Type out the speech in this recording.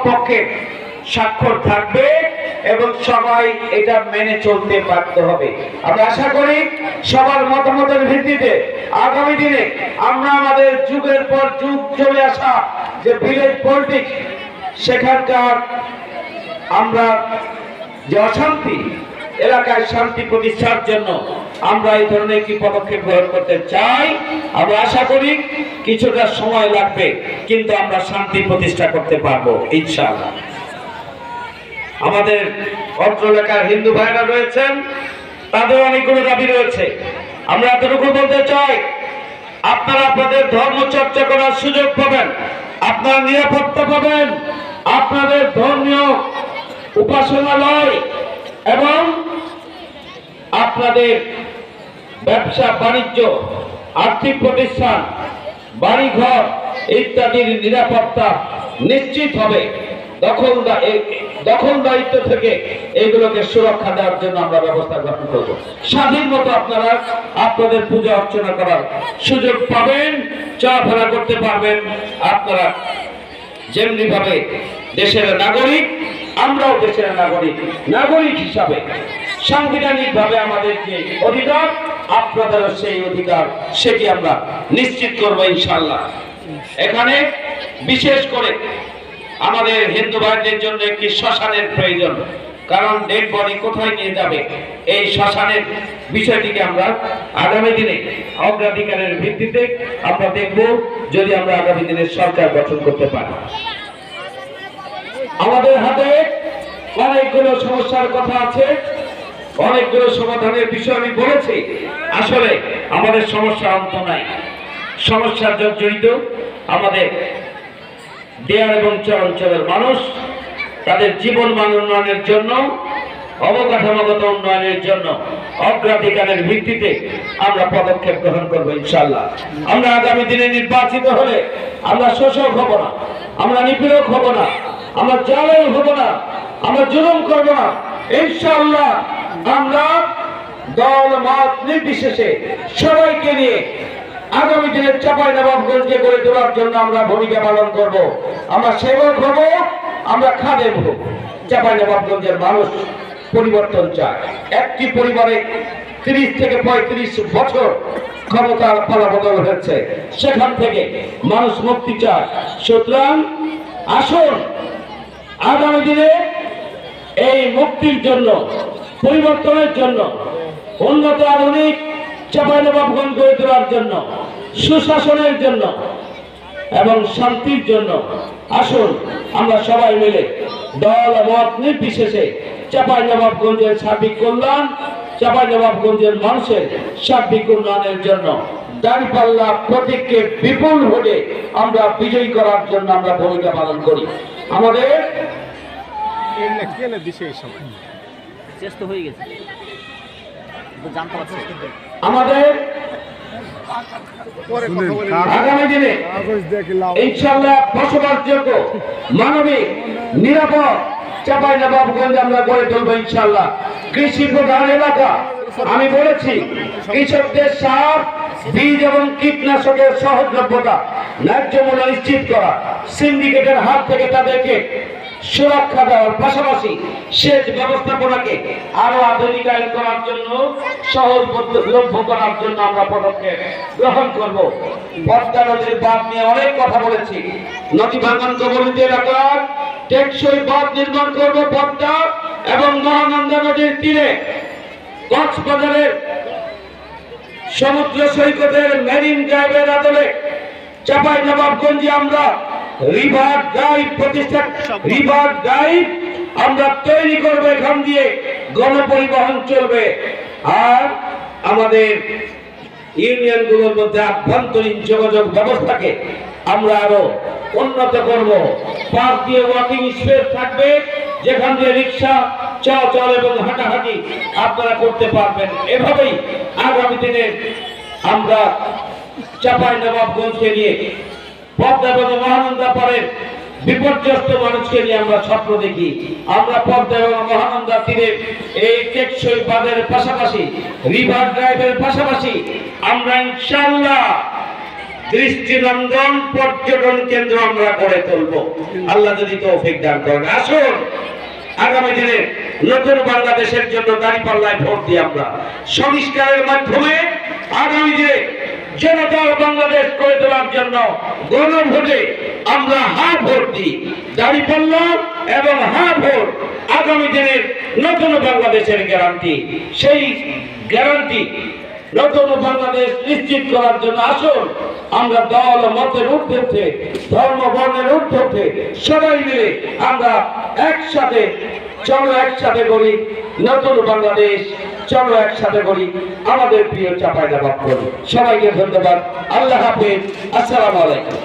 পক্ষে স্বাক্ষর থাকবে এবং সবাই এটা মেনে চলতে বাধ্য হবে। আমরা আশা করি সবার মতামতের ভিত্তিতে আগামী দিনে আমরা আমাদের যুগের পর যুগ চলে আসা যে ভিলেজ পলিটিক্স, সেখানকার আমরা যে অশান্তি, এলাকায় শান্তি প্রতিষ্ঠার জন্য আমরা এই ধরনের একটি পদক্ষেপ গ্রহণ করতে চাই। আমরা আশা করি কিছুটা সময় লাগবে, কিন্তু আমরা শান্তি প্রতিষ্ঠা করতে পারবো ইনশাআল্লাহ। আমাদের অত্র এলাকার হিন্দু ভাইরা রয়েছেন, তাদের অনেকগুলো দাবি রয়েছে। আমরা এতটুকু বলতে চাই, আপনারা আপনাদের ধর্ম চর্চা করার সুযোগ পাবেন, আপনারা নিরাপত্তা পাবেন, আপনাদের ধর্মীয় উপাসনালয় এবং আপনাদের ব্যবসা বাণিজ্য, আর্থিক প্রতিষ্ঠান, বাড়িঘর ইত্যাদির নিরাপত্তা নিশ্চিত হবে। দখলদারিত্ব থেকে এগুলোকে সুরক্ষা দেওয়ার জন্য আমরা ব্যবস্থা গ্রহণ করব। স্বাধীন মতো আপনারা আপনাদের পূজা অর্চনা করার সুযোগ পাবেন, চলাফেরা করতে পারবেন। আপনারা যেমনি ভাবে দেশের নাগরিক, আমরাও দেশের নাগরিক হিসাবে সাংবিধানিক ভাবে আমাদের যে অধিকার, আপনাদেরও সেই অধিকার, সেটি আমরা নিশ্চিত করব ইনশাআল্লাহ। এখানে বিশেষ করে আমাদের হিন্দু ভাইদের জন্য একটি শ্মশানের প্রয়োজন, কারণ ডেড বডি কোথায় নিয়ে যাবে, এই শ্মশানের বিষয়টিকে আমরা আগামী দিনে অগ্রাধিকারের ভিত্তিতে আমরা দেখব, যদি আমরা আগামী দিনে সরকার গঠন করতে পারি। আমাদের হাতে অনেকগুলো সমস্যার কথা আছে, অনেকগুলো সমাধানের বিষয় আমি বলেছি। আসলে আমাদের সমস্যা অন্ত নাই, সমস্যার জড়িত আমাদের দেয়ার এবং চরাঞ্চলের মানুষ তাদের জীবন মান উন্নয়নের জন্য, অবকাঠামোগত উন্নয়নের জন্য অগ্রাধিকারের ভিত্তিতে আমরা পদক্ষেপ গ্রহণ করবো ইনশাআল্লাহ। আমরা আগামী দিনে নির্বাচিত হলে আমরা শোষক হব না, আমরা নিপীড়ক হব না, আমরা জালেম হব না, আমরা জুলুম করব না ইনশাআল্লাহ। আমরা দল মত নির্বিশেষে সবাইকে নিয়ে আগামী দিনের চাঁপাইনবাবগঞ্জকে গড়ে তোলার জন্য আমরা ভূমিকা পালন করব। আমরা সেবক হব, আমরা খাদেম হব। চাঁপাইনবাবগঞ্জের মানুষ পরিবর্তন চায়। একটি পরিবারে 30 থেকে 35 বছর ক্ষমতার পালাবদল হয়েছে, সেখান থেকে মানুষ মুক্তি চায়। সুতরাং আসুন আগামী দিনে এই মুক্তির জন্য, পরিবর্তনের জন্য, উন্নত আধুনিক চাঁপাইনবাবগঞ্জ গড়ে তোলার জন্য, সুশাসনের জন্য এবং শান্তির জন্য আসুন আমরা সবাই মিলে দল মত নির্বিশেষে চাঁপাইনবাবগঞ্জের সার্বিক কল্যাণ, চাঁপাইনবাবগঞ্জের মানুষের সার্বিক উন্নয়নের জন্য দাঁড়িপাল্লা প্রতীককে বিপুল ভোটে আমরা বিজয়ী করার জন্য আমরা ভূমিকা পালন করি। আমাদের আমাদের আগামী দিনে ইনশাআল্লাহ বসবাসযোগ্য, মানবিক, নিরাপদ চাঁপাইনবাবগঞ্জ আমরা গড়ে তুলব ইনশাআল্লাহ। কৃষি প্রধান এলাকা, আমি বলেছি কৃষকদের সার, বীজ এবং কীটনাশকের সহজলভ্যতা, ন্যায্য মূল্য নিশ্চিত করা, সিন্ডিকেটের হাত থেকে তাদেরকে সুরক্ষা দেওয়ার পাশাপাশি সেচ ব্যবস্থাপনাকে আরো আধুনিকায়ন করার জন্য, সহজলভ্য করার জন্য আমরা পদক্ষেপ গ্রহণ করব। পদ্মা নদীর বাঁধ নিয়ে অনেক কথা বলেছি। নদী ভাঙন কবলিত এলাকার টেকসই বাঁধ নির্মাণ করব পদ্মা এবং মহানন্দা নদীর তীরে। কক্সবাজারের সমুদ্র সৈকতের মেরিন ড্রাইভের আদলে চাঁপাইনবাবগঞ্জে আমরা রিভার ড্রাইভ প্রতিষ্ঠা, রিভার ড্রাইভ আমরা তৈরি করবো। এখান দিয়ে গণপরিবহন চলবে, আর আমাদের ইউনিয়নগুলোর মধ্যে আভ্যন্তরীণ যোগাযোগ ব্যবস্থাকে আমরা আরো উন্নত করব। পাশ দিয়ে ওয়াকিং স্পেস থাকবে, যেখান দিয়ে রিক্সা চলাচল এবং হাঁটাহাঁটি আপনারা করতে পারবেন। এভাবেই আগামী দিনে আমরা চাঁপাইনবাবগঞ্জকে নিয়ে, পদ্মা এবং মহানন্দা পাড়ের বিপর্যস্ত মানুষকে নিয়ে আমরা স্বপ্ন দেখি। আমরা পদ্মা এবং মহানন্দা তীরে এই টেকসই বাঁধের পাশাপাশি, রিভার ড্রাইভের পাশাপাশি আমরা ইনশাআল্লাহ দৃষ্টিনন্দন পর্যটন কেন্দ্র আমরা গড়ে তুলব, আল্লাহ যদি তৌফিক দান করেন। আসুন আগামী দিনে নতুন বাংলাদেশের জন্য দাঁড়িপাল্লায় ভোট দিই আমরা, সংস্কারের মাধ্যমে আগামী দিনে জনতার বাংলাদেশ করে তোলার জন্য গণভোটে আমরা হ্যাঁ ভোট দিই। দাঁড়িপাল্লা এবং হ্যাঁ ভোট আগামী দিনের নতুন বাংলাদেশের গ্যারান্টি। সেই গ্যারান্টি নতুন বাংলাদেশ নিশ্চিত করার জন্য আসুন আমরা দল মতের ঊর্ধ্বে, ধর্ম বর্ণের ঊর্ধ্বে সবাই মিলে আমরা একসাথে চলো, একসাথে করি নতুন বাংলাদেশ, চলো একসাথে করি আমাদের প্রিয় চাঁপাইনবাবগঞ্জ। সবাইকে ধন্যবাদ। আল্লাহ হাফেজ। আসসালামু আলাইকুম।